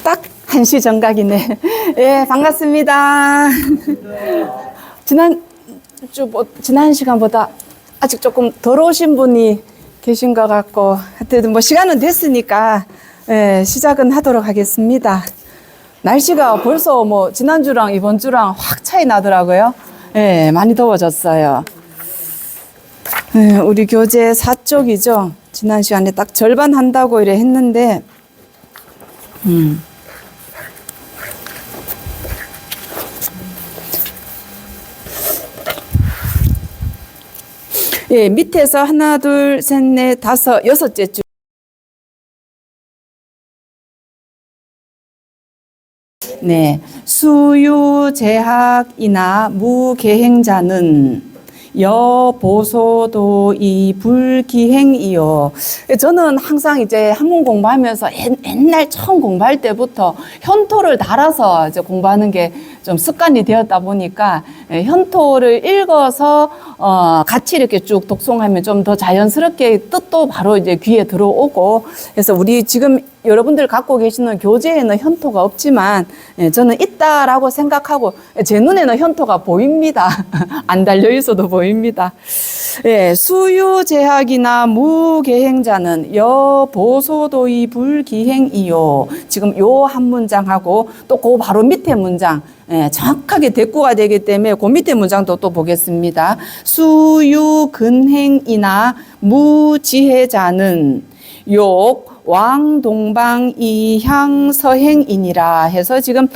딱 1시 정각이네. 예, 반갑습니다. 지난 시간보다 아직 조금 덜 오신 분이 계신 것 같고, 하여튼 뭐 시간은 됐으니까, 예, 시작은 하도록 하겠습니다. 날씨가 벌써 뭐 지난주랑 이번 주랑 확 차이 나더라고요. 예, 많이 더워졌어요. 예, 우리 교재 4쪽이죠. 지난 시간에 딱 절반 한다고 이래 했는데, 예, 밑에서 하나, 둘, 셋, 넷, 다섯, 여섯째 줄. 네, 수유제학이나 무계행자는 여보소도이 불기행이요. 저는 항상 이제 한문 공부하면서 옛날 처음 공부할 때부터 현토를 달아서 이제 공부하는 게 좀 습관이 되었다 보니까 현토를 읽어서 같이 이렇게 쭉 독송하면 좀 더 자연스럽게 뜻도 바로 이제 귀에 들어오고, 그래서 우리 지금 여러분들 갖고 계시는 교재에는 현토가 없지만 저는 있다라고 생각하고 제 눈에는 현토가 보입니다. 안 달려 있어도 보입니다. 예, 수유제학이나 무계행자는 여보소도이 불기행이요. 지금 요 한 문장하고 또 그 바로 밑에 문장, 예, 정확하게 대꾸가 되기 때문에 그 밑에 문장도 또 보겠습니다. 수유근행이나 무지혜자는 욕 왕동방이향서행이니라 해서 지금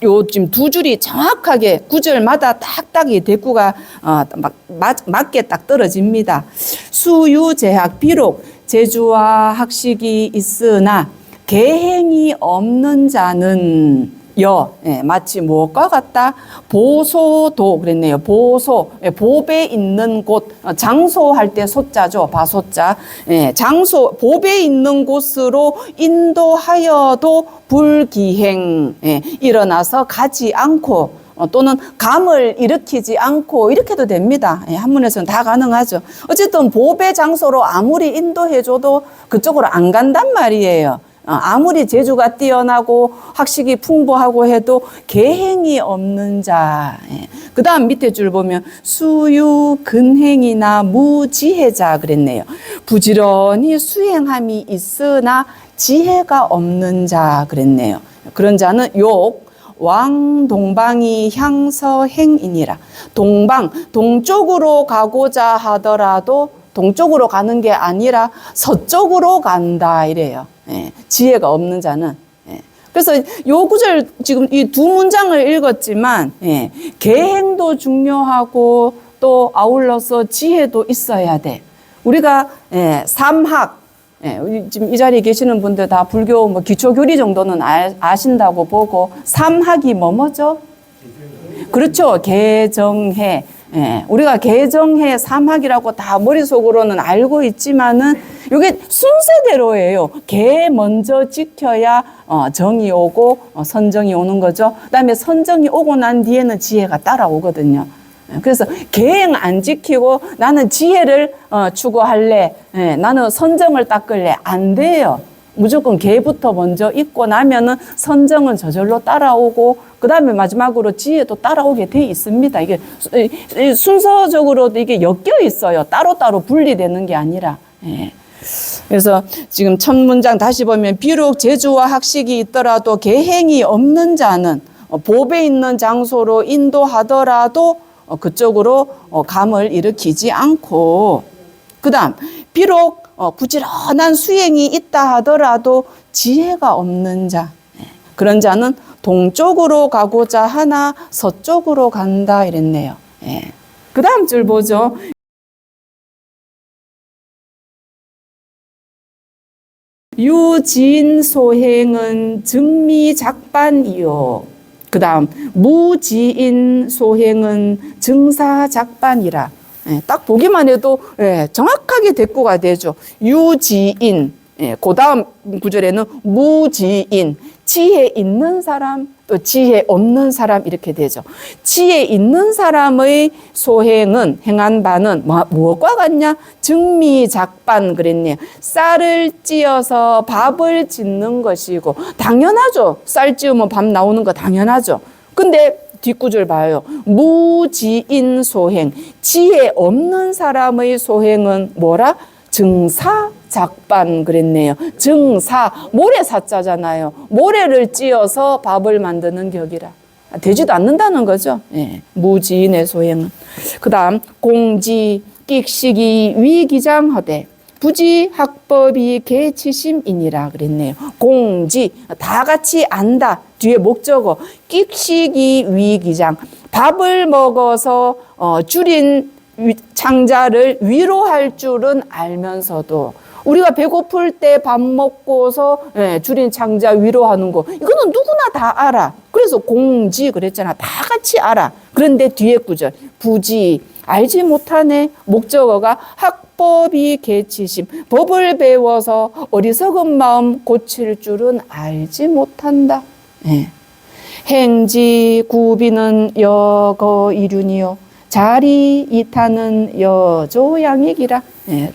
요 지금 두 줄이 정확하게 구절마다 딱딱이 대꾸가 맞게 딱 떨어집니다. 수유제학, 비록 재주와 학식이 있으나 계행이 없는 자는 예, 마치 무엇과 같다? 보소도 그랬네요. 보소, 예, 보배 있는 곳, 장소할 때 소자죠. 바소자. 예, 장소, 보배 있는 곳으로 인도하여도 불기행, 예, 일어나서 가지 않고, 또는 감을 일으키지 않고 이렇게도 됩니다. 예, 한문에서는 다 가능하죠. 어쨌든 보배 장소로 아무리 인도해줘도 그쪽으로 안 간단 말이에요. 아무리 재주가 뛰어나고 학식이 풍부하고 해도 계행이 없는 자. 예. 그 다음 밑에 줄 보면 수유근행이나 무지혜자 그랬네요. 부지런히 수행함이 있으나 지혜가 없는 자 그랬네요. 그런 자는 욕 왕동방이 향서행이니라. 동방, 동쪽으로 가고자 하더라도 동쪽으로 가는 게 아니라 서쪽으로 간다 이래요. 예, 지혜가 없는 자는. 예. 그래서 요 구절 지금 이 두 문장을 읽었지만, 예, 계행도 중요하고 또 아울러서 지혜도 있어야 돼. 우리가 삼학, 지금 이 자리에 계시는 분들 다 불교 뭐 기초교리 정도는 아신다고 보고, 삼학이 뭐죠? 그렇죠. 개정해. 예, 우리가 개정해 삼학이라고 다 머릿속으로는 알고 있지만은 이게 순서대로예요. 개 먼저 지켜야 정이 오고 선정이 오는 거죠. 그다음에 선정이 오고 난 뒤에는 지혜가 따라오거든요. 그래서 계행 안 지키고 나는 지혜를 추구할래, 예, 나는 선정을 닦을래, 안 돼요. 무조건 계부터 먼저 있고 나면은 선정은 저절로 따라오고 그 다음에 마지막으로 지혜도 따라오게 돼 있습니다. 이게 순서적으로도 이게 엮여 있어요. 따로따로 분리되는 게 아니라. 예. 그래서 지금 첫 문장 다시 보면 비록 재주와 학식이 있더라도 계행이 없는 자는 보배 있는 장소로 인도하더라도 그쪽으로 감을 일으키지 않고, 그 다음 비록 부지런한 수행이 있다 하더라도 지혜가 없는 자, 그런 자는 동쪽으로 가고자 하나 서쪽으로 간다 이랬네요. 예. 그 다음 줄 보죠. 유진소행은 증미작반이요. 그 다음 무지인 소행은 증사작반이라. 예, 딱 보기만 해도, 예, 정확하게 대꾸가 되죠. 유지인, 예, 그 다음 구절에는 무지인, 지혜 있는 사람, 또 지혜 없는 사람 이렇게 되죠. 지혜 있는 사람의 소행은 행한 바는 무엇과 같냐? 증미작반 그랬네요. 쌀을 찧어서 밥을 짓는 것이고 당연하죠. 쌀 찌우면 밥 나오는 거 당연하죠. 근데 뒷구절 봐요. 무지인 소행, 지혜 없는 사람의 소행은 뭐라? 증사작반 그랬네요. 증사, 모래사자잖아요. 모래를 찧어서 밥을 만드는 격이라. 되지도 않는다는 거죠. 예, 무지인의 소행은. 그 다음 공지, 끽식이 위기장허되 부지 학법이 개치심이니라 그랬네요. 공지, 다 같이 안다. 뒤에 목적어, 끽식이 위기장. 밥을 먹어서 줄인 창자를 위로할 줄은 알면서도 우리가 배고플 때 밥 먹고서 줄인 창자 위로하는 거 이거는 누구나 다 알아. 그래서 공지 그랬잖아. 다 같이 알아. 그런데 뒤에 구절 부지 알지 못하네. 목적어가 학법이 개치심. 법을 배워서 어리석은 마음 고칠 줄은 알지 못한다. 행지 구비는 여거 이륜이요 자리 이타는 여조양이기라.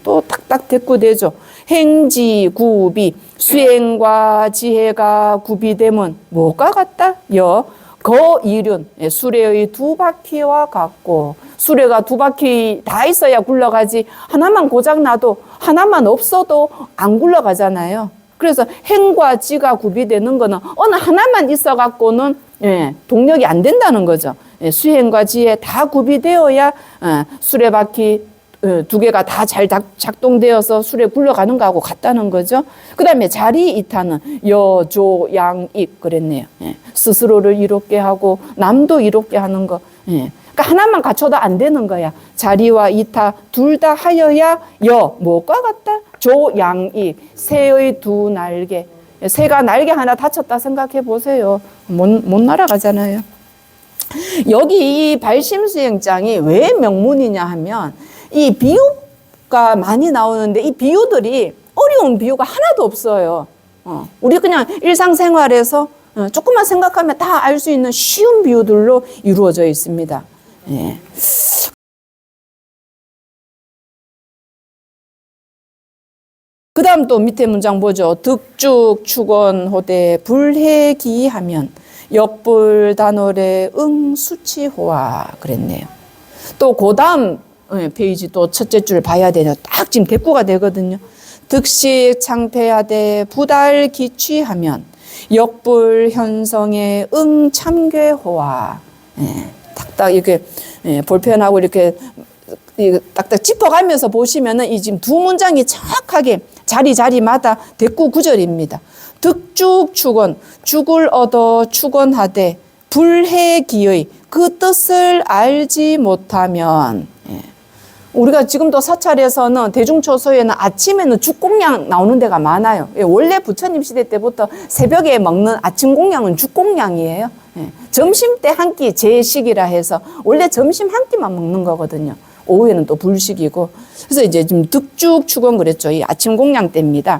또 탁탁 대꾸되죠. 행지 구비, 수행과 지혜가 구비되면 뭐가 같다? 거이륜, 수레의 두 바퀴와 같고, 수레가 두 바퀴 다 있어야 굴러가지 하나만 고장나도 하나만 없어도 안 굴러가잖아요. 그래서 행과 지가 구비되는 거는 어느 하나만 있어갖고는 동력이 안 된다는 거죠. 수행과 지혜 다 구비되어야 수레바퀴 두 개가 다 잘 작동되어서 수레 굴러가는 거하고 같다는 거죠. 그 다음에 자리 이타는 여조양익 그랬네요. 스스로를 이롭게 하고 남도 이롭게 하는 거. 그러니까 하나만 갖춰도 안 되는 거야. 자리와 이타 둘 다 하여야 뭐가 같다? 조양익, 새의 두 날개. 새가 날개 하나 다쳤다 생각해 보세요. 못 날아가잖아요. 여기 이 발심수행장이 왜 명문이냐 하면 이 비유가 많이 나오는데 이 비유들이 어려운 비유가 하나도 없어요. 우리 그냥 일상생활에서 조금만 생각하면 다 알 수 있는 쉬운 비유들로 이루어져 있습니다. 그 다음 또 밑에 문장 보죠. 득죽 축원호대 불해기하면 역불단월에 응수치호와 그랬네요. 또 그 다음 페이지 또 첫째 줄 봐야 되죠. 딱 지금 대꾸가 되거든요. 득식 창패하되 부달기취하면 역불현성에 응참괴호와. 딱딱 이렇게 볼펜하고 이렇게 딱딱 짚어가면서 보시면은 이 지금 두 문장이 정확하게 자리마다 대꾸 구절입니다. 득죽 축원, 죽을 얻어 축원하되 불해기의 그 뜻을 알지 못하면. 우리가 지금도 사찰에서는 대중초소에는 아침에는 죽공양 나오는 데가 많아요. 원래 부처님 시대 때부터 새벽에 먹는 아침 공양은 죽공양이에요. 점심 때 한 끼 제식이라 해서 원래 점심 한 끼만 먹는 거거든요. 오후에는 또 불식이고. 그래서 이제 좀 득죽 축원 그랬죠. 이 아침 공양 때입니다.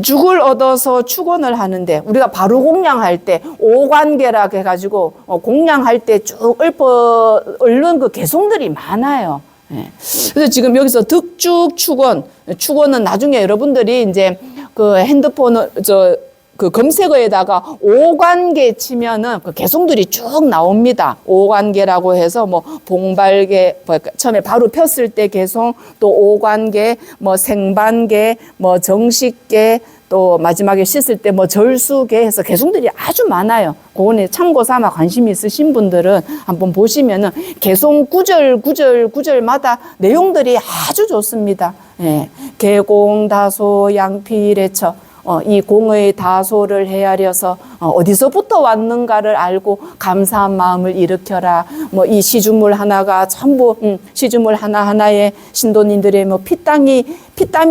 죽을 얻어서 축원을 하는데 우리가 바로 공양할 때 오관계라 해가지고 공양할 때 쭉 읊는 그 개송들이 많아요. 그래서 지금 여기서 득죽 축원은 나중에 여러분들이 이제 그 핸드폰을 그 검색어에다가 오관계 치면은 그 개송들이 쭉 나옵니다. 오관계라고 해서 뭐 봉발계, 처음에 바로 폈을 때 개송, 또 오관계, 뭐 생반계, 뭐 정식계, 또 마지막에 씻을 때 뭐 절수계 해서 개송들이 아주 많아요. 그거는 참고 삼아 관심 있으신 분들은 한번 보시면은 개송 구절마다 내용들이 아주 좋습니다. 개공, 다소, 양필에처. 이 공의 다소를 헤아려서 어디서부터 왔는가를 알고 감사한 마음을 일으켜라. 뭐 이 시주물 하나가 전부 시주물 하나하나에 신도님들의 뭐 피땀이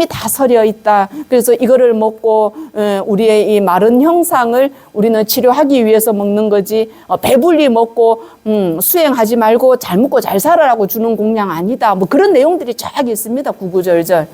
다 서려 있다. 그래서 이거를 먹고 우리의 이 마른 형상을 우리는 치료하기 위해서 먹는 거지 배불리 먹고 수행하지 말고 잘 먹고 잘 살아라고 주는 공양 아니다. 뭐 그런 내용들이 쫙 있습니다. 구구절절.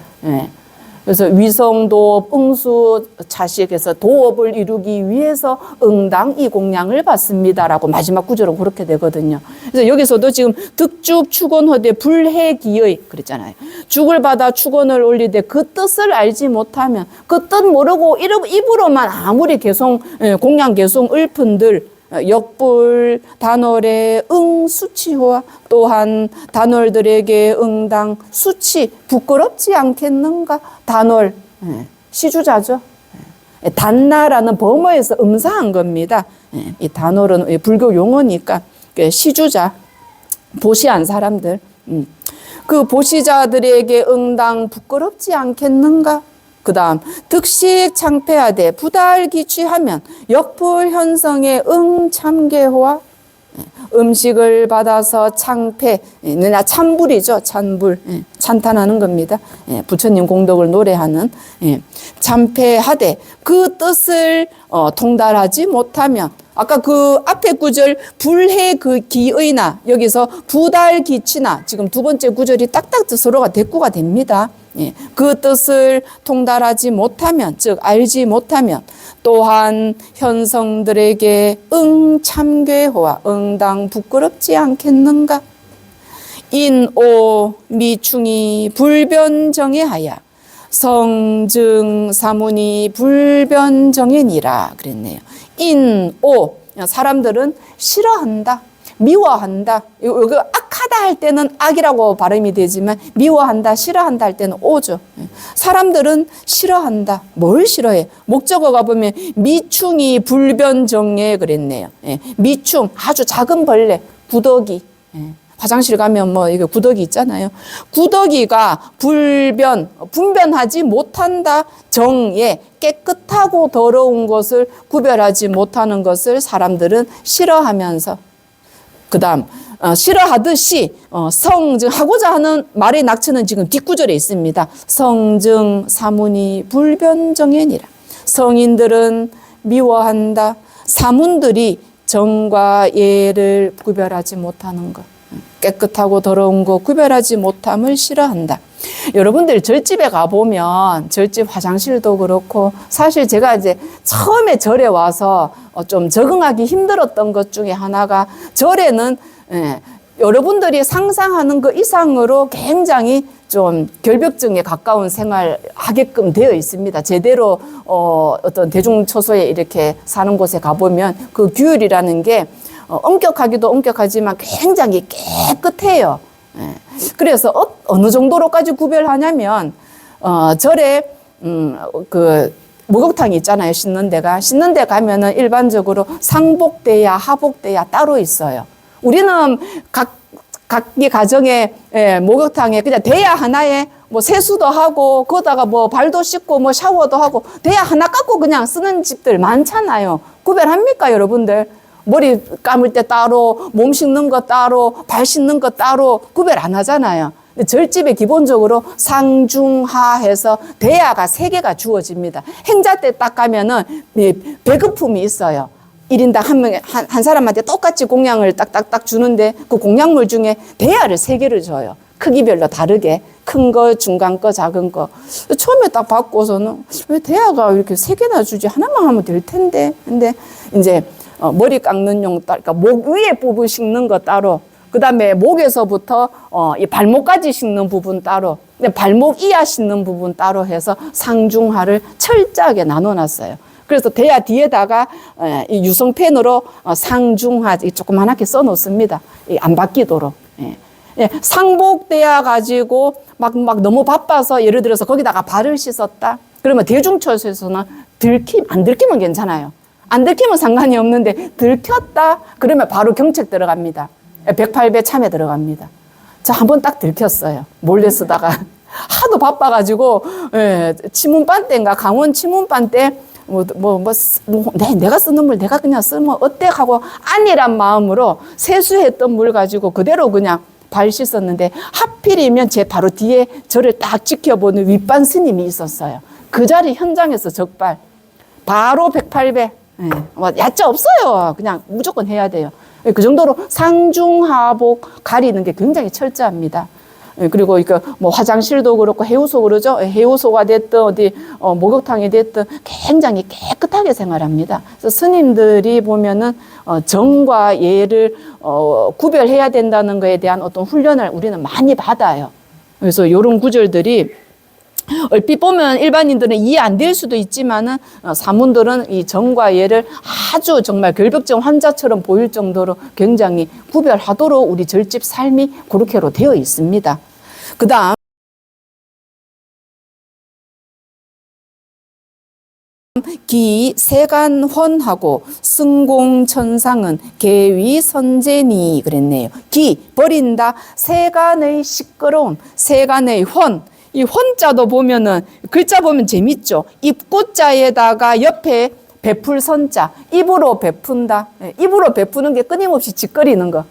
그래서 위성도업, 응수차식에서 도업을 이루기 위해서 응당 이공양을 받습니다라고 마지막 구절은 그렇게 되거든요. 그래서 여기서도 지금 득죽 축원허대 불해기의 그랬잖아요. 죽을 받아 축원을 올리되 그 뜻을 알지 못하면 그 뜻 모르고 입으로만 아무리 공양 개송 읊은들 역불 단월의 수치호와 또한 단월들에게 응당 수치 부끄럽지 않겠는가. 단월 시주자죠. 단나라는 범어에서 음사한 겁니다. 이 단월은 불교 용어니까 시주자, 보시한 사람들. 그 보시자들에게 응당 부끄럽지 않겠는가. 그 다음 득식 창패하되 부달기취하면 역불 현성의 참계호와 음식을 받아서 창패, 찬불이죠. 찬불, 찬탄하는 겁니다. 부처님 공덕을 노래하는 참패하되 그 뜻을 통달하지 못하면 아까 그 앞에 구절 불해 그 기의나 여기서 부달기치나 지금 두 번째 구절이 딱딱 서로가 대꾸가 됩니다. 그 뜻을 통달하지 못하면 즉 알지 못하면 또한 현성들에게 참괴호와 응당 부끄럽지 않겠는가. 인오 미충이 불변정해하야 성증 사문이 불변정해니라 그랬네요. 인오 사람들은 싫어한다, 미워한다. 여기 악하다 할 때는 악이라고 발음이 되지만 미워한다, 싫어한다 할 때는 오죠. 사람들은 싫어한다. 뭘 싫어해? 목적어 가보면 미충이 불변정해 그랬네요. 미충 아주 작은 벌레, 구더기. 화장실 가면 뭐 이게 구더기 있잖아요. 구더기가 분변하지 못한다. 정예, 깨끗하고 더러운 것을 구별하지 못하는 것을 사람들은 싫어하면서 그 다음 싫어하듯이 성증하고자 하는 말의 낙처는 지금 뒷구절에 있습니다. 성증 사문이 불변정해니라. 성인들은 미워한다. 사문들이 정과 예를 구별하지 못하는 것, 깨끗하고 더러운 거 구별하지 못함을 싫어한다. 여러분들 절집에 가보면 절집 화장실도 그렇고 사실 제가 이제 처음에 절에 와서 좀 적응하기 힘들었던 것 중에 하나가 절에는 여러분들이 상상하는 것 이상으로 굉장히 좀 결벽증에 가까운 생활 하게끔 되어 있습니다. 제대로 어떤 대중초소에 이렇게 사는 곳에 가보면 그 규율이라는 게 엄격하기도 엄격하지만 굉장히 깨끗해요. 그래서 어느 정도로까지 구별하냐면 절에 그 목욕탕이 있잖아요. 씻는 데 가면은 일반적으로 상복대야 하복대야 따로 있어요. 우리는 각기 가정에 목욕탕에 그냥 대야 하나에 뭐 세수도 하고 거기다가 뭐 발도 씻고 뭐 샤워도 하고 대야 하나 갖고 그냥 쓰는 집들 많잖아요. 구별합니까 여러분들? 머리 감을 때 따로, 몸 씻는 거 따로, 발 씻는 거 따로 구별 안 하잖아요. 근데 절집에 기본적으로 상중하해서 대야가 3개가 주어집니다. 행자 때 딱 가면은 배급품이 있어요. 1인당 한 사람한테 똑같이 공양을 딱딱딱 주는데 그 공양물 중에 대야를 3개를 줘요. 크기별로 다르게. 큰 거, 중간 거, 작은 거. 처음에 딱 받고서는 왜 대야가 이렇게 3개나 주지? 하나만 하면 될 텐데. 근데 이제 머리 깎는 용, 그러니까 목 위에 부분 씻는 거 따로, 그 다음에 목에서부터 이 발목까지 씻는 부분 따로, 발목 이하 씻는 부분 따로 해서 상중하를 철저하게 나눠놨어요. 그래서 대야 뒤에다가 이 유성펜으로 상중하 조그만하게 써놓습니다. 안 바뀌도록. 상복대야 가지고 막 너무 바빠서 예를 들어서 거기다가 발을 씻었다. 그러면 대중초소에서는 안 들키면 괜찮아요. 안 들키면 상관이 없는데 들켰다 그러면 바로 경책 들어갑니다. 108배 참에 들어갑니다. 저 한번 딱 들켰어요. 몰래 쓰다가 하도 바빠가지고 치문반 때인가 강원 치문반 때 내가 쓰는 물 내가 그냥 쓰면 어때 하고 안일한 마음으로 세수했던 물 가지고 그대로 그냥 발 씻었는데 하필이면 제 바로 뒤에 저를 딱 지켜보는 윗반 스님이 있었어요. 그 자리 현장에서 적발 바로 108배. 야자 없어요. 그냥 무조건 해야 돼요. 그 정도로 상중하복 가리는 게 굉장히 철저합니다. 그리고 뭐 화장실도 그렇고 해우소 그러죠. 해우소가 됐든 어디 목욕탕이 됐든 굉장히 깨끗하게 생활합니다. 그래서 스님들이 보면은 정과 예를 구별해야 된다는 것에 대한 어떤 훈련을 우리는 많이 받아요. 그래서 이런 구절들이 얼핏 보면 일반인들은 이해 안 될 수도 있지만은 사문들은 이 정과 예를 아주 정말 결벽증 환자처럼 보일 정도로 굉장히 구별하도록 우리 절집 삶이 그렇게로 되어 있습니다. 그다음 기 세간헌하고 승공천상은 계위선제니 그랬네요. 기 버린다. 세간의 시끄러움, 세간의 헌. 이 헌자도 보면은 글자 보면 재밌죠. 입구자에다가 옆에 베풀 선자, 입으로 베푼다. 입으로 베푸는 게 끊임없이 짓거리는 거.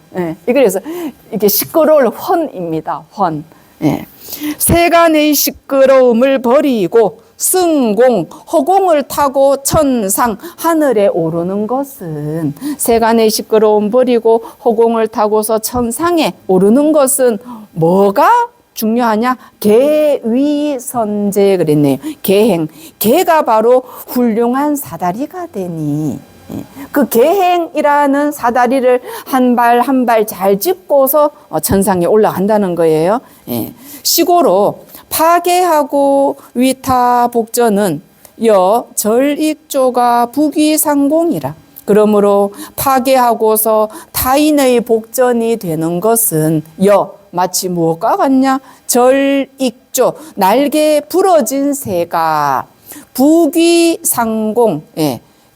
그래서 이게 시끄러울 헌입니다. 헌. 세간의 시끄러움을 버리고 승공, 허공을 타고 천상, 하늘에 오르는 것은 세간의 시끄러움 버리고 허공을 타고서 천상에 오르는 것은 뭐가 중요하냐? 계위선제 그랬네요. 계행. 계가 바로 훌륭한 사다리가 되니. 그 계행이라는 사다리를 한 발 한 발 잘 짚고서 천상에 올라간다는 거예요. 시고로 파괴하고 위타복전은 절익조가 부귀상공이라. 그러므로 파괴하고서 타인의 복전이 되는 것은 마치 무엇과 같냐? 절익조, 날개 부러진 새가 부귀상공,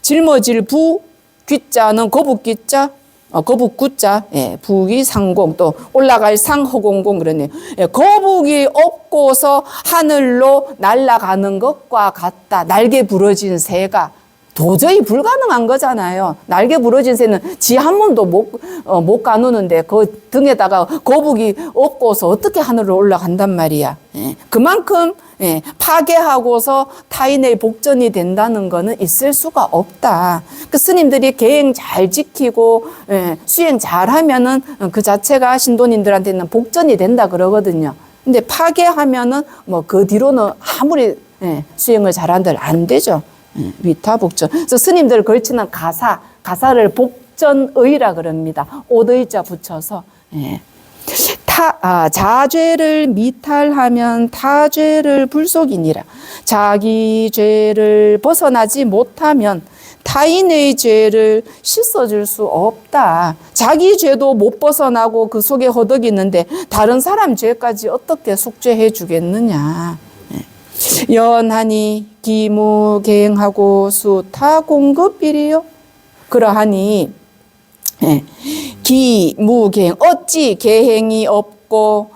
짊어질 부, 귀자는 거북귀자, 거북구자, 부귀상공, 또 올라갈 상허공공 그러네요. 거북이 업고서 하늘로 날아가는 것과 같다. 날개 부러진 새가 도저히 불가능한 거잖아요. 날개 부러진 새는 지 한 번도 못 가누는데 그 등에다가 거북이 업고서 어떻게 하늘로 올라간단 말이야. 그만큼 파괴하고서 타인의 복전이 된다는 거는 있을 수가 없다. 그 스님들이 계행 잘 지키고 수행 잘 하면은 그 자체가 신도님들한테는 복전이 된다 그러거든요. 근데 파괴하면은 뭐 그 뒤로는 아무리 수행을 잘한들 안 되죠. 위타복전. 그래서 스님들 걸치는 가사를 복전의라 그럽니다. 오의자 붙여서. 자죄를 미탈하면 타죄를 불속이니라. 자기 죄를 벗어나지 못하면 타인의 죄를 씻어줄 수 없다. 자기 죄도 못 벗어나고 그 속에 허덕이는데 다른 사람 죄까지 어떻게 속죄해 주겠느냐. 연하니 기무갱하고 수타공급이리요. 그러하니 기무갱 어찌 계행이 없고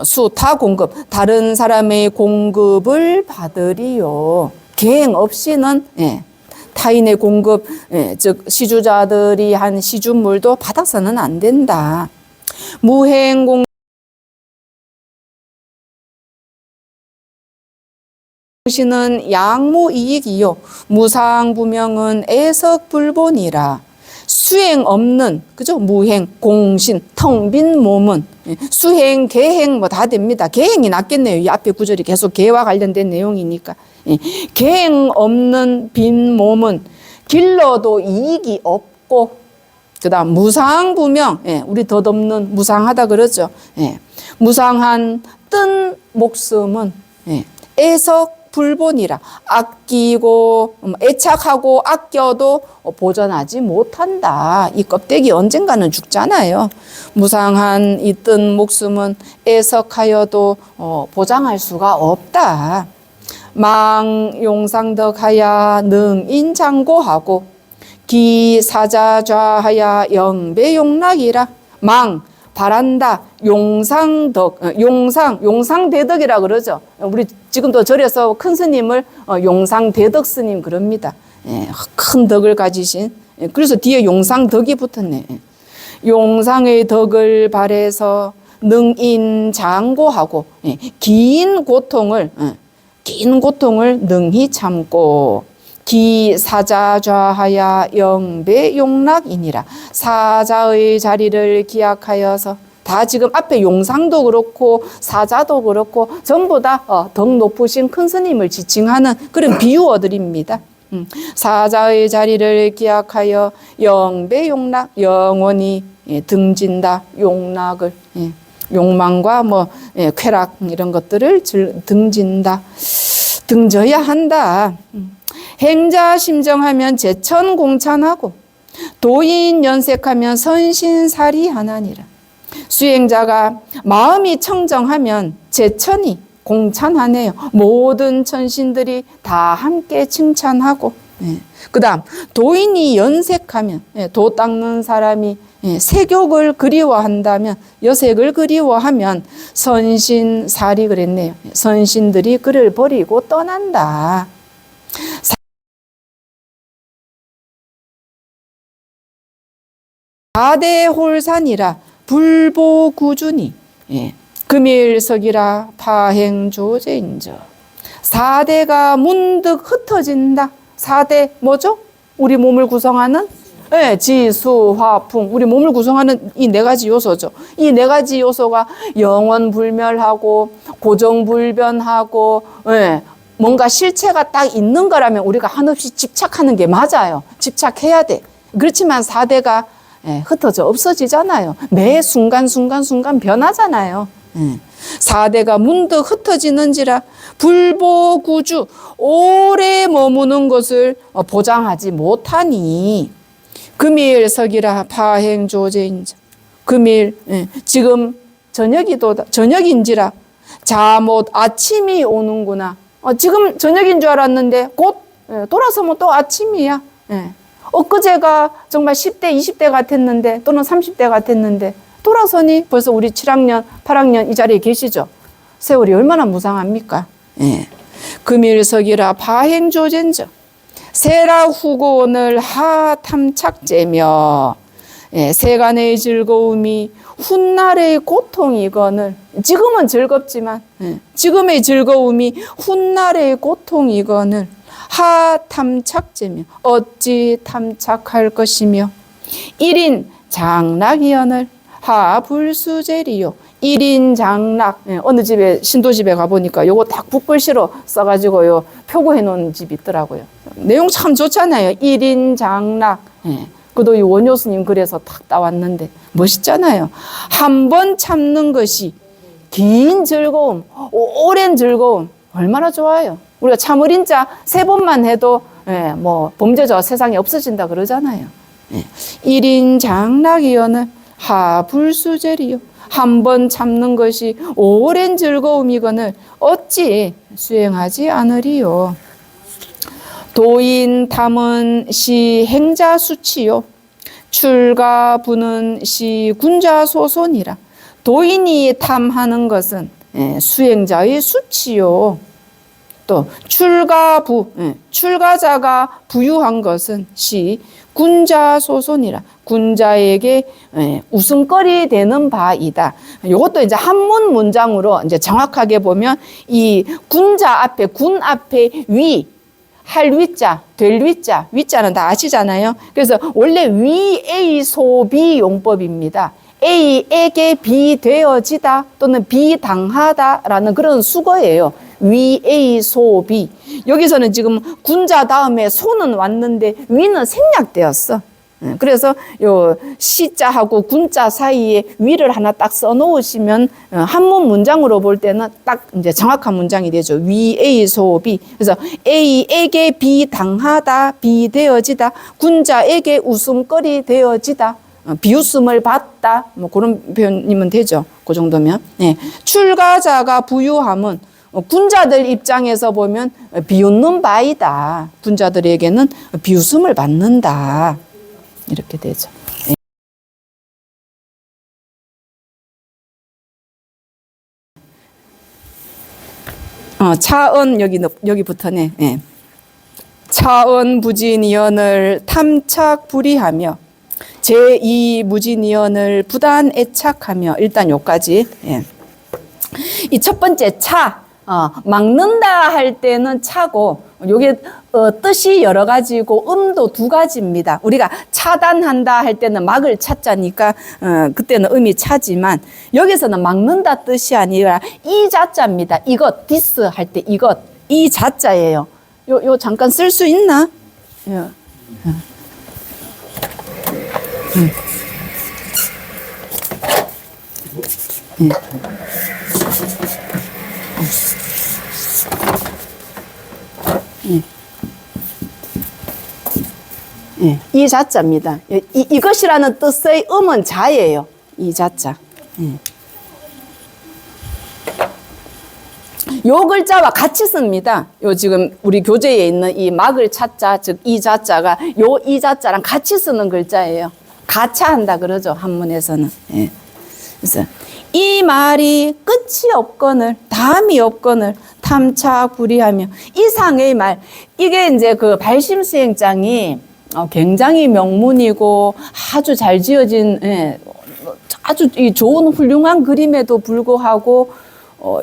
수타공급 다른 사람의 공급을 받으리요. 계행 없이는 타인의 공급 즉 시주자들이 한 시주물도 받아서는 안 된다. 무행공 시는 양무이익이요 무상부명은 애석불본이라. 수행 없는 그죠? 무행, 공신, 텅 빈 몸은 수행, 계행 뭐 다 됩니다. 계행이 낫겠네요. 이 앞에 구절이 계속 계와 관련된 내용이니까. 계행 없는 빈 몸은 길러도 이익이 없고 그다음 무상부명, 우리 덧없는 무상하다 그러죠. 무상한 뜬 목숨은 애석 불본이라. 아끼고 애착하고 아껴도 보존하지 못한다. 이 껍데기 언젠가는 죽잖아요. 무상한 이 뜬 목숨은 애석하여도 보장할 수가 없다. 망용상덕하야 능인장고하고 기사자좌하야 영배용락이라. 바란다. 용상대덕이라 그러죠. 우리 지금도 절에서 큰 스님을 용상대덕 스님 그럽니다. 큰 덕을 가지신. 그래서 뒤에 용상덕이 붙었네. 용상의 덕을 바래서 능인장고하고 긴 고통을 능히 참고 기사자좌하야 영배용락이니라. 사자의 자리를 기약하여서 다 지금 앞에 용상도 그렇고 사자도 그렇고 전부 다 덕 높으신 큰 스님을 지칭하는 그런 비유어들입니다. 사자의 자리를 기약하여 영배용락, 영원히 등진다. 용락을, 욕망과 쾌락 이런 것들을 등진다. 등져야 한다. 행자 심정하면 제천공찬하고 도인 연색하면 선신사리하나니라. 수행자가 마음이 청정하면 제천이 공찬하네요. 모든 천신들이 다 함께 칭찬하고, 그 다음 도인이 연색하면, 도 닦는 사람이 세욕을 그리워한다면, 여색을 그리워하면 선신사리 그랬네요. 선신들이 그를 버리고 떠난다. 사대홀산이라 불보구준이, 금일석이라 파행조제인저. 4대가 문득 흩어진다. 4대 뭐죠? 우리 몸을 구성하는 지수, 화, 풍, 우리 몸을 구성하는 이 4가지 요소죠. 이 4가지 요소가 영원불멸하고 고정불변하고 뭔가 실체가 딱 있는 거라면 우리가 한없이 집착하는 게 맞아요. 집착해야 돼. 그렇지만 4대가 흩어져 없어지잖아요. 매 순간 변하잖아요. 4대가 문득 흩어지는지라 불보구주, 오래 머무는 것을 보장하지 못하니 금일석이라 파행조제인자. 금일, 지금 저녁인지라 잠옷 아침이 오는구나. 지금 저녁인 줄 알았는데 곧 돌아서면 또 아침이야. 엊그제가 정말 10대, 20대 같았는데 또는 30대 같았는데 돌아서니 벌써 우리 7학년, 8학년 이 자리에 계시죠. 세월이 얼마나 무상합니까? 금일석이라 파행조젠저. 세라 후고원을 하탐착제며 세간의 즐거움이 훗날의 고통이거늘. 지금은 즐겁지만 지금의 즐거움이 훗날의 고통이거늘. 하탐착제며 어찌 탐착할 것이며 1인 장락이여늘 하불수제리요. 1인 장락. 어느 집에 신도집에 가보니까 요거 딱 붓글씨로 써가지고 요 표고해 놓은 집이 있더라고요. 내용 참 좋잖아요. 1인 장락. 그도 이 원효스님 글에서 딱 따왔는데 멋있잖아요. 한 번 참는 것이 긴 즐거움, 오랜 즐거움. 얼마나 좋아요. 우리가 참을인자 3번만 해도 범죄자 세상에 없어진다 그러잖아요. 1인 장락이여는 하불수제리요. 한 번 참는 것이 오랜 즐거움이거늘 어찌 수행하지 않으리요. 도인 탐은 시 행자수치요. 출가부는 시 군자소손이라. 도인이 탐하는 것은 수행자의 수치요. 또 출가부, 출가자가 부유한 것은 시 군자소손이라. 군자에게 웃음거리 되는 바이다. 이것도 이제 한문 문장으로 이제 정확하게 보면 이 군자 앞에 군 앞에 위, 할 위자, 될 위자, 위자는 다 아시잖아요. 그래서 원래 위의 소비 용법입니다. A에게 비되어지다 또는 비당하다라는 그런 수거예요. 위의 소비. 여기서는 지금 군자 다음에 소는 왔는데 위는 생략되었어. 그래서 요 시자하고 군자 사이에 위를 하나 딱 써놓으시면 한문 문장으로 볼 때는 딱 이제 정확한 문장이 되죠. 위의 소비. 그래서 A에게 비당하다, 비되어지다, 군자에게 웃음거리 되어지다. 비웃음을 받다, 그런 표현이면 되죠. 그 정도면. 출가자가 부유함은 군자들 입장에서 보면 비웃는 바이다. 군자들에게는 비웃음을 받는다. 이렇게 되죠. 차언 여기부터네. 차언 부진이언을 탐착 불이하며 제2 무진이언을 부단 애착하며. 일단 요까지. 이 첫 번째 차, 막는다 할 때는 차고, 요게 뜻이 여러 가지고 음도 두 가지입니다. 우리가 차단한다 할 때는 막을 차자니까 그때는 음이 차지만, 여기서는 막는다 뜻이 아니라 이 자자입니다. 이것, 디스 할 때 이것, 이 자자예요. 요 잠깐 쓸 수 있나? 이 자자입니다. 이것이라는 뜻의 음은 자예요. 이 자자. 요 글자와 같이 씁니다. 요 지금 우리 교재에 있는 이 막을 차자, 즉 이 자자가 요 이 자자랑 같이 쓰는 글자예요. 가차한다 그러죠, 한문에서는. 예. 그래서 이 말이 끝이 없거늘, 담이 없거늘, 탐착불이하며, 이상의 말. 이게 이제 그 발심수행장이 굉장히 명문이고 아주 잘 지어진, 아주 좋은 훌륭한 그림에도 불구하고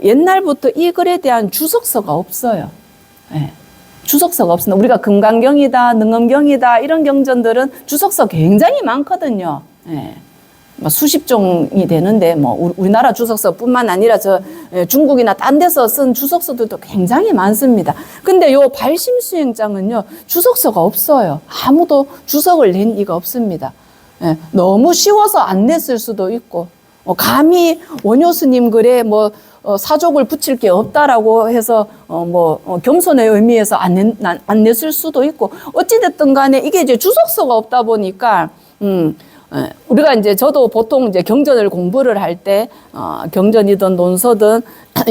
옛날부터 이 글에 대한 주석서가 없어요. 주석서가 없습니다. 우리가 금강경이다, 능엄경이다 이런 경전들은 주석서 굉장히 많거든요. 수십 종이 되는데 우리나라 주석서뿐만 아니라 중국이나 딴 데서 쓴 주석서들도 굉장히 많습니다. 근데 요 발심수행장은요 주석서가 없어요. 아무도 주석을 낸 이가 없습니다. 너무 쉬워서 안 냈을 수도 있고, 감히 원효 스님 글에 사족을 붙일 게 없다라고 해서 겸손의 의미에서 안 냈을 수도 있고, 어찌됐든 간에 이게 이제 주석서가 없다 보니까 우리가 이제 저도 보통 이제 경전을 공부를 할 때 경전이든 논서든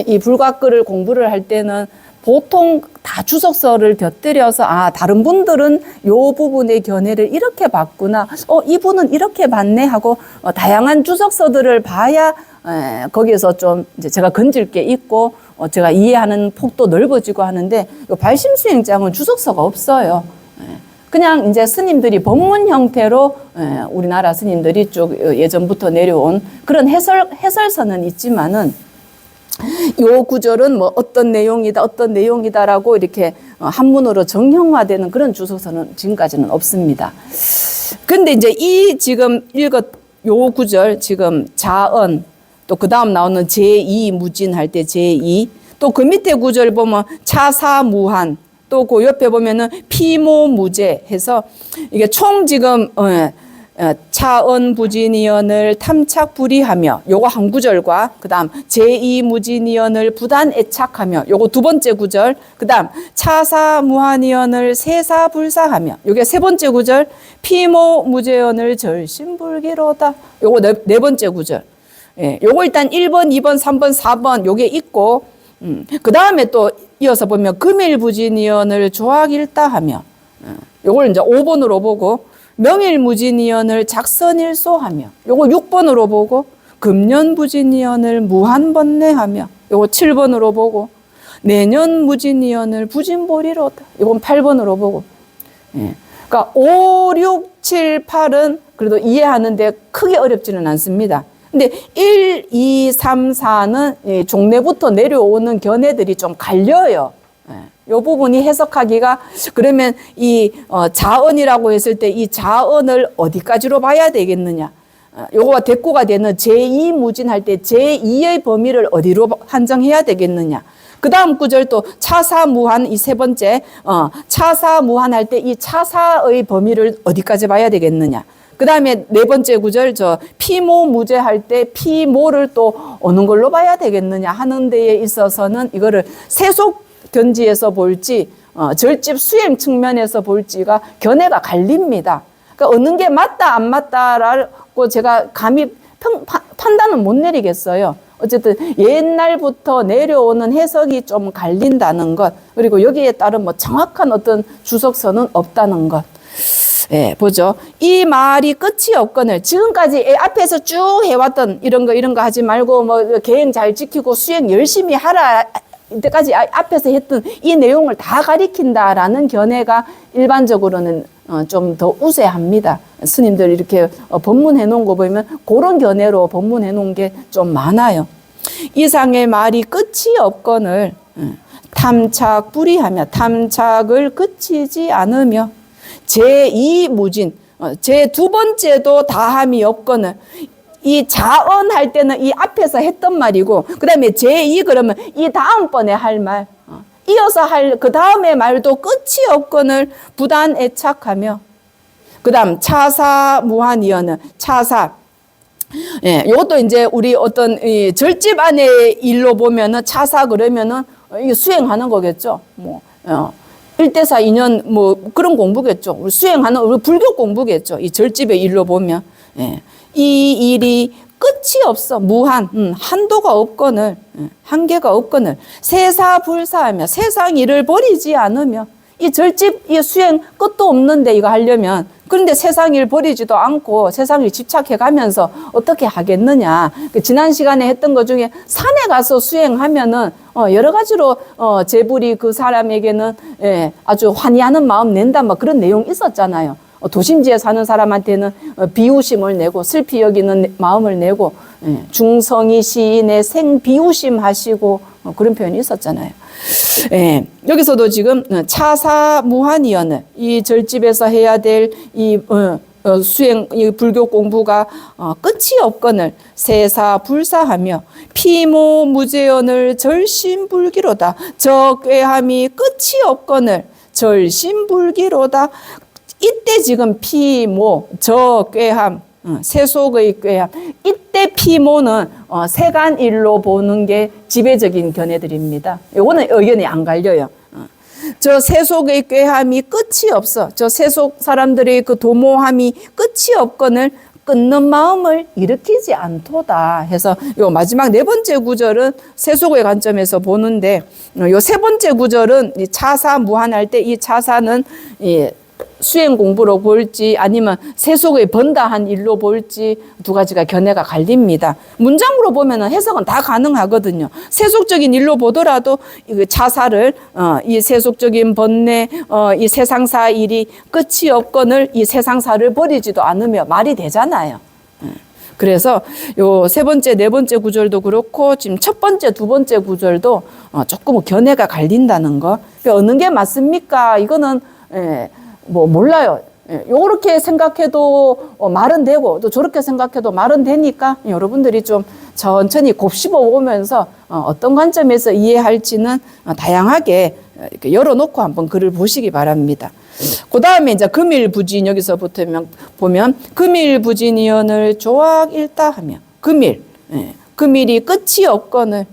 이 불과글을 공부를 할 때는 보통 다 주석서를 곁들여서 다른 분들은 요 부분의 견해를 이렇게 봤구나, 이분은 이렇게 봤네 하고 다양한 주석서들을 봐야 거기에서 좀 이제 제가 건질 게 있고 제가 이해하는 폭도 넓어지고 하는데, 요 발심수행장은 주석서가 없어요. 그냥 이제 스님들이 법문 형태로 우리나라 스님들이 쭉 예전부터 내려온 그런 해설서는 있지만은, 요 구절은 어떤 내용이다라고 이렇게 한문으로 정형화되는 그런 주석서는 지금까지는 없습니다. 근데 이제 이 지금 요 구절 지금 자언, 또 그 다음 나오는 제2 무진 할 때 제2, 또 그 밑에 구절 보면 차사무한, 또 그 옆에 보면은 피모무제 해서 이게 총 지금 차언부진이언을 탐착불이하며, 요거 한 구절과 그 다음 제2무진이언을 부단애착하며, 요거 두 번째 구절, 그 다음 차사무한이언을 세사불사하며, 요게 세 번째 구절, 피모무제언을 절심불기로다, 요거 네 번째 구절. 요거 일단 1번, 2번, 3번, 4번 요게 있고, 그 다음에 또 이어서 보면 금일부진이언을 조악일다하며, 요걸 이제 5번으로 보고, 명일무진이언을 작선일소하며, 요거 6번으로 보고, 금년부진이언을 무한번뇌하며, 요거 7번으로 보고, 내년무진이언을 부진보리로다, 요건 8번으로 보고. 그러니까 5, 6, 7, 8은 그래도 이해하는데 크게 어렵지는 않습니다. 근데 1, 2, 3, 4는 종래부터 내려오는 견해들이 좀 갈려요. 이 부분이 해석하기가, 그러면 이 자언이라고 했을 때 이 자언을 어디까지로 봐야 되겠느냐, 요거가 대꾸가 되는 제2무진 할 때 제2의 범위를 어디로 한정해야 되겠느냐, 그 다음 구절 또 차사무한, 이 세 번째 차사무한 할 때 이 차사의 범위를 어디까지 봐야 되겠느냐, 그 다음에 네 번째 구절 피모무제 할 때 피모를 또 어느 걸로 봐야 되겠느냐 하는 데에 있어서는 이거를 세속 견지에서 볼지 절집 수행 측면에서 볼지가 견해가 갈립니다. 그러니까 어느 게 맞다 안 맞다라고 제가 감히 판단은 못 내리겠어요. 어쨌든 옛날부터 내려오는 해석이 좀 갈린다는 것, 그리고 여기에 따른 정확한 어떤 주석서는 없다는 것. 보죠. 이 말이 끝이 없거늘, 지금까지 앞에서 쭉 해왔던 이런 거 하지 말고 계행 잘 지키고 수행 열심히 하라, 이때까지 앞에서 했던 이 내용을 다 가리킨다라는 견해가 일반적으로는 좀 더 우세합니다. 스님들 이렇게 법문해 놓은 거 보면 그런 견해로 법문해 놓은 게 좀 많아요. 이상의 말이 끝이 없거늘, 탐착 불이하며 탐착을 그치지 않으며 제2무진 제 두 번째도 다함이 없거늘 이 자언할 때는 이 앞에서 했던 말이고 그 다음에 제2 그러면 이 다음번에 할 말 이어서 할 그 다음의 말도 끝이 없거늘 부단 애착하며 그 다음 차사 무한이여는 차사 예, 이것도 이제 우리 어떤 이 절집 안의 일로 보면은 차사 그러면은 이게 수행하는 거겠죠. 뭐, 1대4 2년 뭐 그런 공부겠죠. 우리 수행하는 우리 불교 공부겠죠. 이 절집의 일로 보면. 예, 이 일이 끝이 없어. 무한, 한도가 없거늘, 한계가 없거늘, 세사불사하며 세상 일을 버리지 않으며 이 절집, 이 수행 끝도 없는데 이거 하려면 그런데 세상 일 버리지도 않고 세상 일 집착해 가면서 어떻게 하겠느냐. 지난 시간에 했던 것 중에 산에 가서 수행하면은 여러 가지로 재불이 그 사람에게는 예, 아주 환희하는 마음 낸다 뭐 그런 내용 있었잖아요. 도심지에 사는 사람한테는 비우심을 내고 슬피 여기는 마음을 내고 예, 중성이 시인의 생비우심 하시고 그런 표현이 있었잖아요. 예, 여기서도 지금 차사무한이여는 이 절집에서 해야 될 이 수행 이 불교 공부가 끝이 없거늘 세사불사하며 피모무제연을 절심불기로다 저괴함이 끝이 없거늘 절심불기로다. 이때 지금 피모 저괴함 세속의 꾀함 이때 피모는 세간일로 보는 게 지배적인 견해들입니다. 이거는 의견이 안 갈려요. 저 세속의 꾀함이 끝이 없어. 저 세속 사람들의 그 도모함이 끝이 없거늘 끊는 마음을 일으키지 않도다 해서 요 마지막 네 번째 구절은 세속의 관점에서 보는데 요 세 번째 구절은 이 차사 무한할 때 이 차사는 이 수행 공부로 볼지 아니면 세속의 번다한 일로 볼지 두 가지가 견해가 갈립니다. 문장으로 보면은 해석은 다 가능하거든요. 세속적인 일로 보더라도 차사를 이 세속적인 번뇌 이 세상사 일이 끝이 없거늘 이 세상사를 버리지도 않으며 말이 되잖아요. 그래서 요 세 번째, 네 번째 구절도 그렇고 지금 첫 번째, 두 번째 구절도 조금 견해가 갈린다는 거. 어느 게 맞습니까? 이거는 뭐 몰라요. 요렇게 생각해도 말은 되고 또 저렇게 생각해도 말은 되니까 여러분들이 좀 천천히 곱씹어 보면서 어떤 관점에서 이해할지는 다양하게 이렇게 열어놓고 한번 글을 보시기 바랍니다. 그 다음에 이제 금일부진 여기서부터 보면 금일부진이언을 조악일다하며 금일 금일이 끝이 없거늘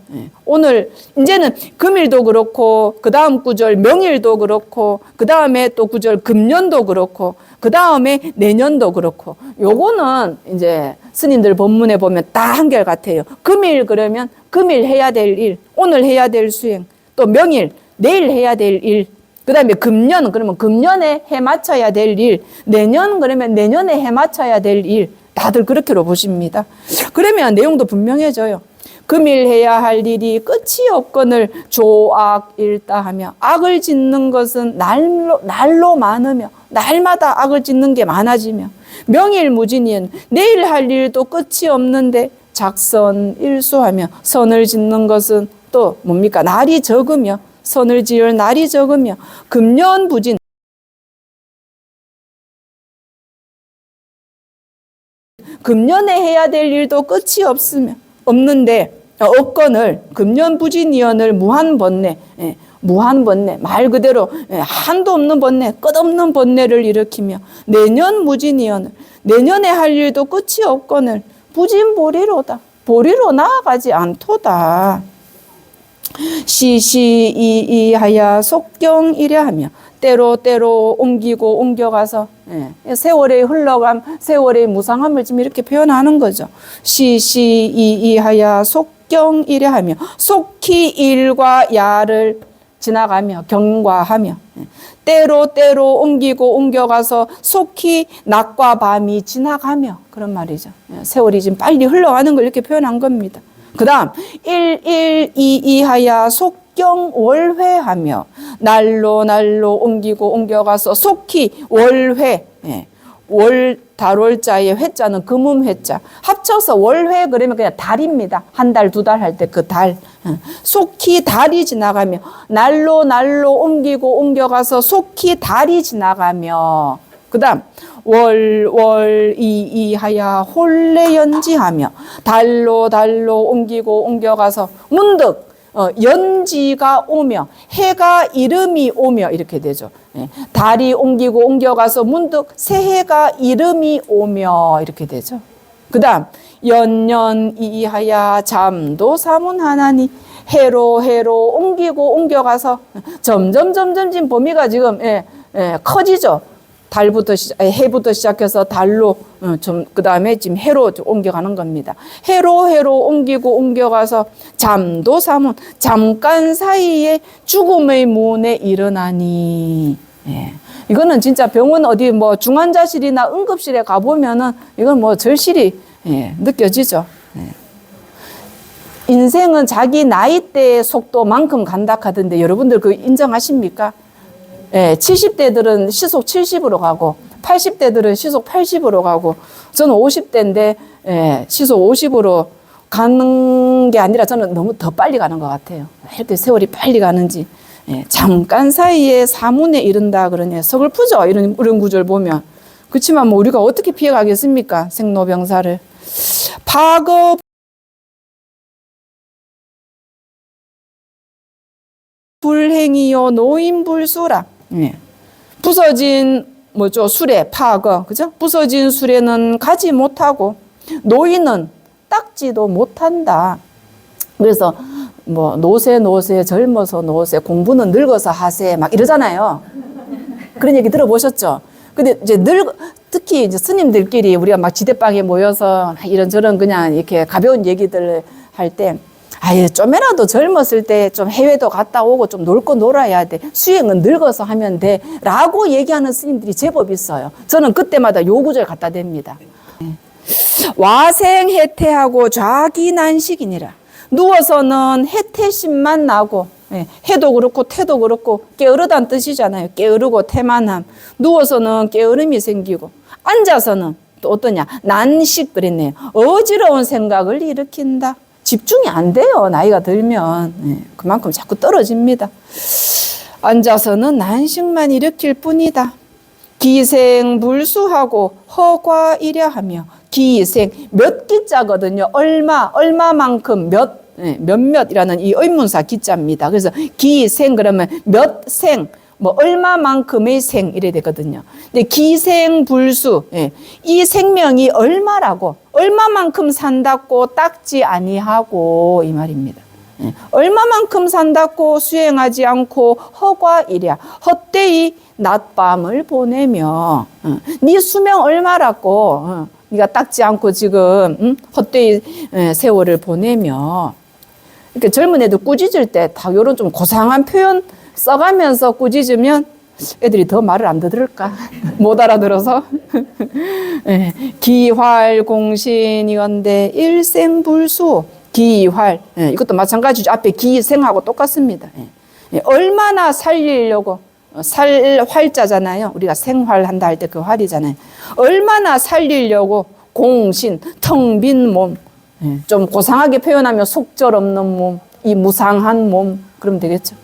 오늘 이제는 금일도 그렇고 그 다음 구절 명일도 그렇고 그 다음에 또 구절 금년도 그렇고 그 다음에 내년도 그렇고 요거는 이제 스님들 본문에 보면 다 한결같아요. 금일 그러면 금일 해야 될 일, 오늘 해야 될 수행, 또 명일 내일 해야 될 일, 그 다음에 금년 그러면 금년에 해 맞춰야 될 일, 내년 그러면 내년에 해 맞춰야 될 일, 다들 그렇게로 보십니다. 그러면 내용도 분명해져요. 금일 해야 할 일이 끝이 없거늘 조악일다하며 악을 짓는 것은 날로 많으며 날마다 악을 짓는 게 많아지며 명일무진이은 내일 할 일도 끝이 없는데 작선일수하며 선을 짓는 것은 또 뭡니까? 날이 적으며 선을 지을 날이 적으며 금년부진 금년에 해야 될 일도 끝이 없는데 없거늘 금년부진이언을 무한번뇌 무한번뇌 말 그대로 한도 없는 번뇌 끝없는 번뇌를 일으키며 내년무진이언을 내년에 할 일도 끝이 없거늘 부진보리로다 보리로 나아가지 않도다. 시시이이하야 속경이려 하며 때로 옮기고 옮겨가서 세월의 흘러감, 세월의 무상함을 지금 이렇게 표현하는 거죠. 시시이이하야 속경이려 하며 속히 일과 야를 지나가며 경과하며 때로 옮기고 옮겨가서 속히 낮과 밤이 지나가며 그런 말이죠. 세월이 지금 빨리 흘러가는 걸 이렇게 표현한 겁니다. 그 다음 일이하야 속경월회하며 날로 옮기고 옮겨가서 속히 월회 월 달월자의 회자는 금음회자. 합쳐서 월회 그러면 그냥 달입니다. 한 달, 두 달 할 때 그 달. 속히 달이 지나가며 날로 옮기고 옮겨가서 속히 달이 지나가며 그다음 월이하야 홀레연지하며 달로 옮기고 옮겨가서 문득 연지가 오며 해가 이름이 오며 이렇게 되죠. 달이 옮기고 옮겨가서 문득 새해가 이름이 오며 이렇게 되죠. 그 다음 연년이하야 잠도 사문하나니 해로 옮기고 옮겨가서 점점 지금 범위가 지금 커지죠. 해부터 시작해서 달로 그 다음에 지금 해로 옮겨가는 겁니다. 해로 옮기고 옮겨가서 잠도 사문 잠깐 사이에 죽음의 문에 일어나니. 이거는 진짜 병원 어디 뭐 중환자실이나 응급실에 가보면은 이건 뭐 절실히 느껴지죠. 인생은 자기 나이대의 속도만큼 간다 하던데 여러분들 그거 인정하십니까? 70대들은 시속 70으로 가고 80대들은 시속 80으로 가고 저는 50대인데 시속 50으로 가는 게 아니라 저는 너무 더 빨리 가는 것 같아요. 왜 이렇게 세월이 빨리 가는지. 잠깐 사이에 사문에 이른다 그러니 서글프죠. 이런 구절 보면. 그렇지만 뭐 우리가 어떻게 피해가겠습니까? 생로병사를. 파거 불행이요 노인불수라. 부서진 뭐죠? 수레, 파거, 그죠? 부서진 수레는 가지 못하고 노인은 닦지도 못한다. 그래서 뭐 노세 젊어서 노세 공부는 늙어서 하세 막 이러잖아요. 그런 얘기 들어보셨죠? 근데 이제 특히 이제 스님들끼리 우리가 막 지대방에 모여서 이런저런 그냥 이렇게 가벼운 얘기들 할 때 아예 좀이라도 젊었을 때 좀 해외도 갔다 오고 좀 놀 거 놀아야 돼. 수행은 늙어서 하면 돼. 라고 얘기하는 스님들이 제법 있어요. 저는 그때마다 요 구절 갖다 댑니다. 와생해태하고 좌기난식이니라. 누워서는 해태심만 나고 해도 그렇고 태도 그렇고 게으르다는 뜻이잖아요. 게으르고 태만함. 누워서는 게으름이 생기고 앉아서는 또 어떠냐. 난식 그랬네요. 어지러운 생각을 일으킨다. 집중이 안 돼요. 나이가 들면. 그만큼 자꾸 떨어집니다. 앉아서는 난식만 일으킬 뿐이다. 기생불수하고 허과이랴하며 기생 몇 기자거든요. 얼마만큼 몇몇이라는 이 의문사 기자입니다. 그래서 기생 그러면 몇 생 뭐 얼마만큼의 생 이래 되거든요. 근데 기생불수 이 생명이 얼마라고 얼마만큼 산다고 닦지 아니하고 이 말입니다. 얼마만큼 산다고 수행하지 않고 허과이랴 헛되이 낮밤을 보내며 네 수명 얼마라고 네가 닦지 않고 지금 헛되이 세월을 보내며 이렇게 젊은 애들 꾸짖을 때 다 이런 좀 고상한 표현 써가면서 꾸짖으면 애들이 더 말을 안 듣을까? 못 알아들어서. 기활공신이언데 일생불수 기활 이것도 마찬가지죠. 앞에 기생하고 똑같습니다. 얼마나 살리려고 살 활자잖아요. 우리가 생활한다 할 때 그 활이잖아요. 얼마나 살리려고 공신 텅 빈 몸 좀 고상하게 표현하면 속절없는 몸 이 무상한 몸 그러면 되겠죠.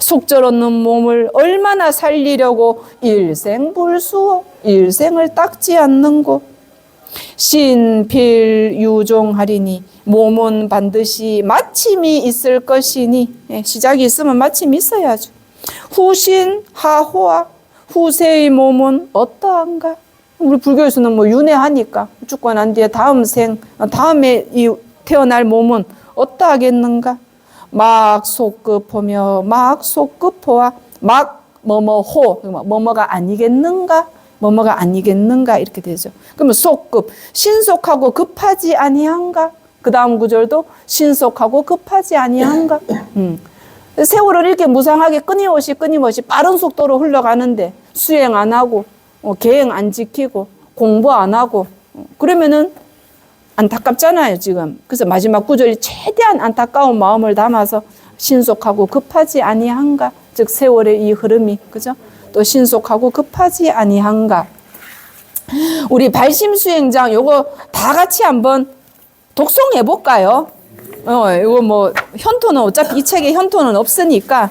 속절없는 몸을 얼마나 살리려고 일생불수 일생을 닦지 않는고 신필유종하리니 몸은 반드시 마침이 있을 것이니 시작이 있으면 마침이 있어야죠. 후신하호와 후세의 몸은 어떠한가? 우리 불교에서는 뭐 윤회하니까 죽고 난 뒤에 다음에 이 태어날 몸은 어떠하겠는가? 막 속급하며 막 속급호와 막 뭐뭐호 뭐뭐가 아니겠는가? 뭐뭐가 아니겠는가 이렇게 되죠. 그러면 속급 신속하고 급하지 아니한가? 그 다음 구절도 신속하고 급하지 아니한가? 세월을 이렇게 무상하게 끊임없이 빠른 속도로 흘러가는데 수행 안 하고 계획 안 지키고 공부 안 하고 그러면은 안타깝잖아요 지금. 그래서 마지막 구절이 최대한 안타까운 마음을 담아서 신속하고 급하지 아니한가? 즉 세월의 이 흐름이 그죠? 또 신속하고 급하지 아니한가? 우리 발심수행장 요거 다 같이 한번 독송해 볼까요? 이거 뭐 현토는 어차피 이 책에 현토는 없으니까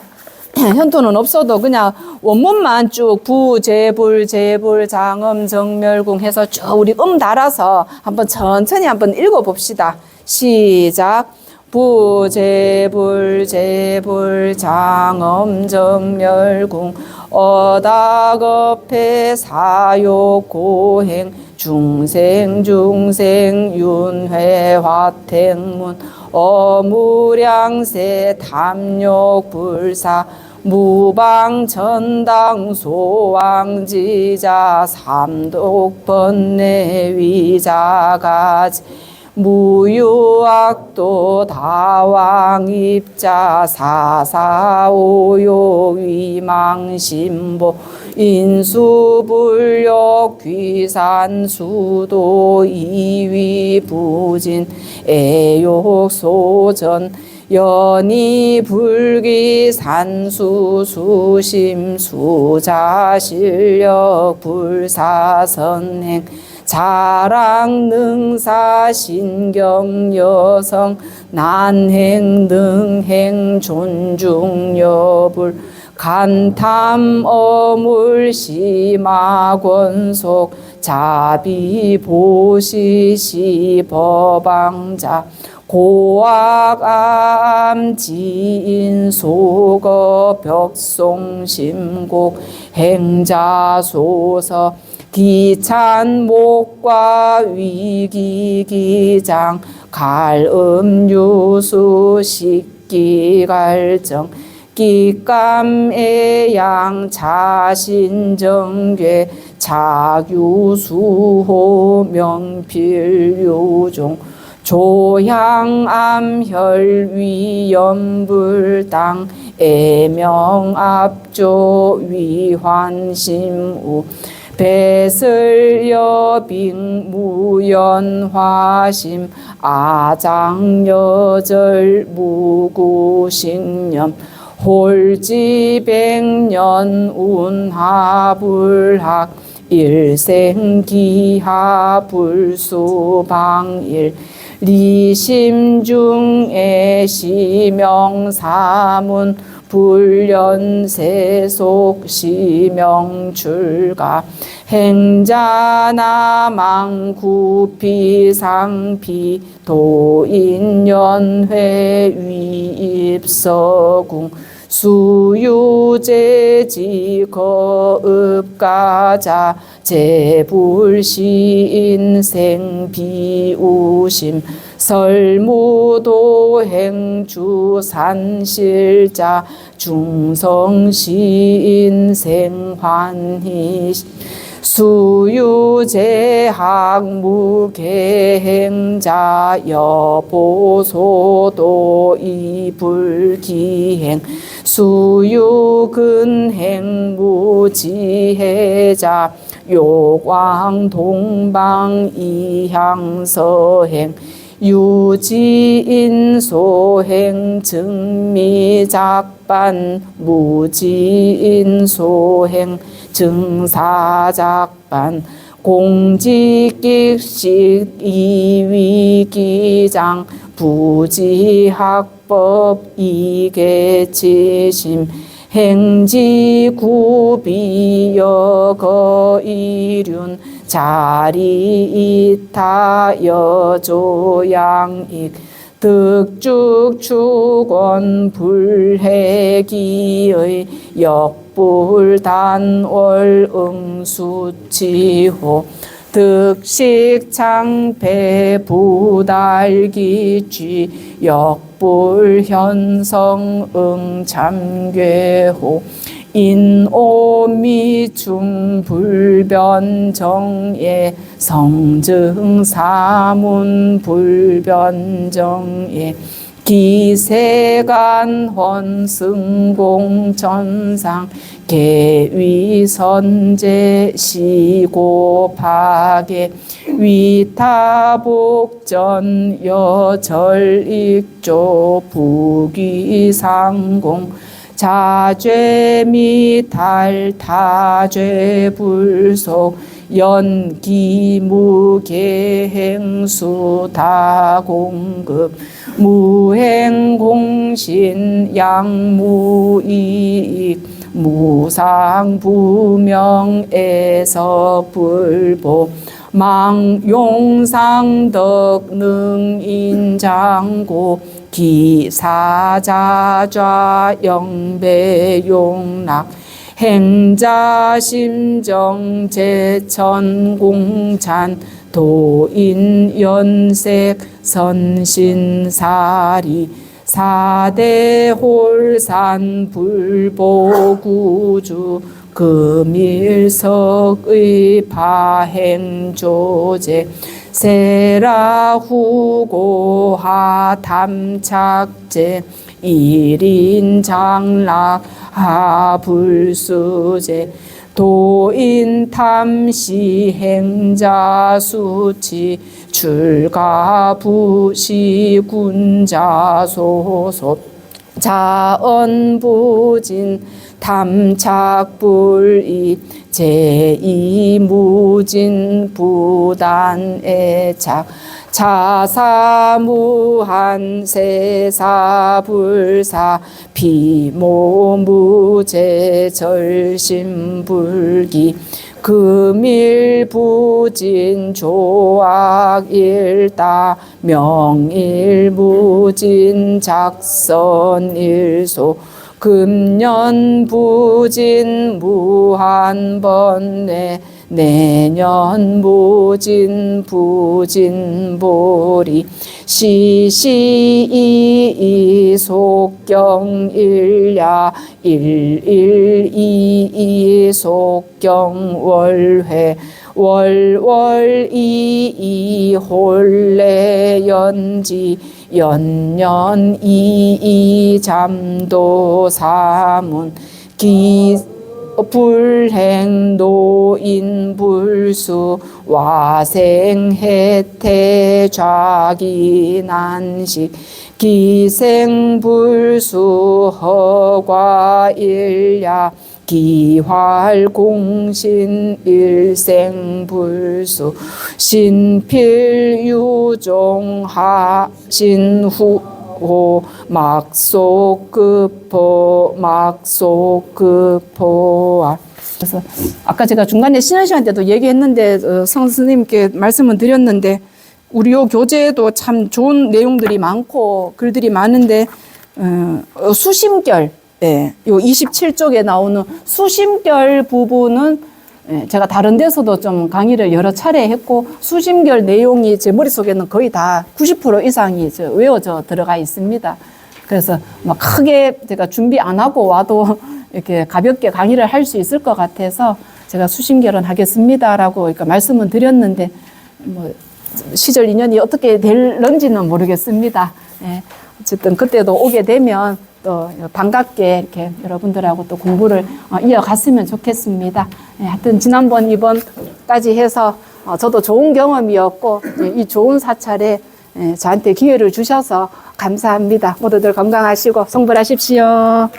현토는 없어도 그냥 원문만 쭉 부재불 재불 장엄 정멸궁 해서 쭉 우리 달아서 한번 천천히 한번 읽어 봅시다. 시작. 부재불 재불 장엄 정멸궁 어다급해 사욕 고행 중생 윤회 화택문 어무량세 탐욕 불사 무방 천당 소왕지자 삼독 번뇌 위자가지 무유악도 다왕입자 사사오욕 위망심보 인수불욕 귀산수도 이위부진 애욕소전 연이불기 산수수심 수자실력 불사선행 자랑능사 신경여성 난행능행 존중여불 간탐어물 심화권속 자비보시시법왕자 고악암 지인소거 벽송심곡 행자소서 기찬목과 위기기장 갈음유수 식기갈정 기감애양 자신정괴 자유수호 명필유종 조향암혈위염불당 애명압조 위환심우 배슬여빙 무연화심 아장여절 무구식념 홀지백년 운하불학 일생기하불수방일 리심중에 시명사문 불연세속 시명출가 행자나망구피상피 도인연회 위입서궁 수유제지거읍가자 제불시인생비우심 설무도행주산실자 중성시인생환희 수유제학무계행자 여보소도 이불기행 수유근행무지혜자 요광동방이향서행 유지인소행 증미작반 무지인소행 증사작반 공직기식 이위기장 부지학법 이계치심 행지구비여거이륜 자리이타 여조양익 득죽축원 불해기의 역불단월 응수치호 득식창배 부달기쥐 역불현성 응참괴호 인오미중 불변정예 성증사문 불변정예 기세간헌 승공천상 개위선제 시고파계 위타복전 여절익조 부귀상공 자죄미탈 타죄불속 연기무계행수 다공급 무행공신 양무이익 무상부명에서 불보 망용상덕 능인장고 기사자좌 영배용락 행자심정 제천공찬 도인연색 선신사리 사대홀산 불보구주 금일석의 파행조제 세라후고하 탐착제 일인장락 하불수제 도인탐시행자수치 출가부시군자소소 자언부진 탐착불이 제2무진 부단애착 자사무한 세사불사 비모무제 절심불기 금일부진 조악일다 명일무진 작선일소 금년부진 무한번뇌 내년무진 부진보리 시시이이 속경일야 112이 속경월회 월월이이 홀레연지 연년이이 잠도사문 불행노인불수 와생혜태좌기난식 기생불수 허과일야 기활공신 일생불수 신필유종하 신후호 막속급포 그래서 아까 제가 중간에 신한 시간 때도 얘기했는데 성스님께 말씀을 드렸는데 우리 요 교재에도 참 좋은 내용들이 많고 글들이 많은데 수심결 요 27쪽에 나오는 수심결 부분은 제가 다른 데서도 좀 강의를 여러 차례 했고 수심결 내용이 제 머릿속에는 거의 다 90% 이상이 외워져 들어가 있습니다. 그래서 막 크게 제가 준비 안 하고 와도 이렇게 가볍게 강의를 할 수 있을 것 같아서 제가 수심결은 하겠습니다라고 그러니까 말씀은 드렸는데 뭐 시절 인연이 어떻게 될런지는 모르겠습니다. 어쨌든 그때도 오게 되면 또 반갑게 이렇게 여러분들하고 또 공부를 이어갔으면 좋겠습니다. 하여튼 지난번 이번까지 해서 저도 좋은 경험이었고 이 좋은 사찰에 저한테 기회를 주셔서 감사합니다. 모두들 건강하시고 성불하십시오.